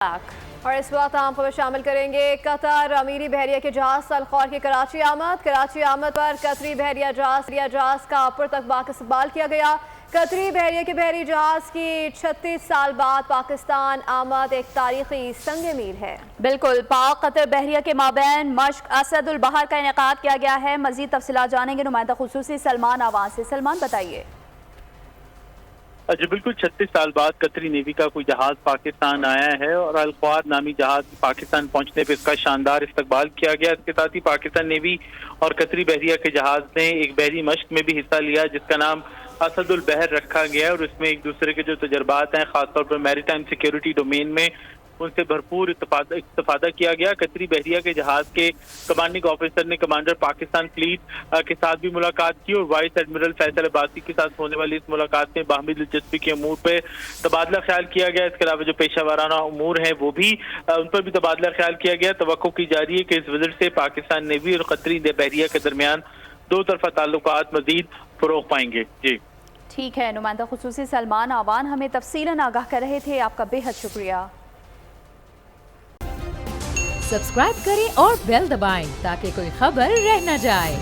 اور اس وقت ہم خبر شامل کریں گے قطر امیری بحریہ کے جہاز الخور کی کراچی آمد پر قطری بحریہ جہاز کا پرتقباق استقبال کیا گیا۔ قطری بحریہ کے بحری جہاز کی 36 سال بعد پاکستان آمد ایک تاریخی سنگ میل ہے۔ بالکل، پاک قطر بحریہ کے مابین مشق اسد البحر کا انعقاد کیا گیا ہے۔ مزید تفصیلات جانیں گے نمائندہ خصوصی سلمان آوان سے۔ سلمان بتائیے۔ جی بالکل، 36 سال بعد قطری نیوی کا کوئی جہاز پاکستان آیا ہے اور الخوار نامی جہاز پاکستان پہنچنے پہ اس کا شاندار استقبال کیا گیا۔ اس کے ساتھ ہی پاکستان نیوی اور قطری بحریہ کے جہاز نے ایک بحری مشق میں بھی حصہ لیا جس کا نام اسد البحر رکھا گیا، اور اس میں ایک دوسرے کے جو تجربات ہیں خاص طور پر میری ٹائم سیکیورٹی ڈومین میں ان سے بھرپور استفادہ کیا گیا۔ قطری بحریہ کے جہاز کے کمانڈنگ آفیسر نے کمانڈر پاکستان فلیٹ کے ساتھ بھی ملاقات کی، اور وائس ایڈمرل فیصل عباسی کے ساتھ ہونے والی اس ملاقات میں باہمی دلچسپی کے امور پہ تبادلہ خیال کیا گیا۔ اس کے علاوہ جو پیشہ ورانہ امور ہیں وہ بھی ان پر بھی تبادلہ خیال کیا گیا۔ توقع کی جا رہی ہے کہ اس وزٹ سے پاکستان نیوی اور قطری بحریہ کے درمیان دو طرفہ تعلقات مزید فروغ پائیں گے۔ جی ٹھیک ہے، نمائندہ خصوصی سلمان آوان ہمیں تفصیلاً آگاہ کر رہے تھے، آپ کا بے حد شکریہ۔ سبسکرائب کریں اور بیل دبائیں تاکہ کوئی خبر رہ نہ جائے۔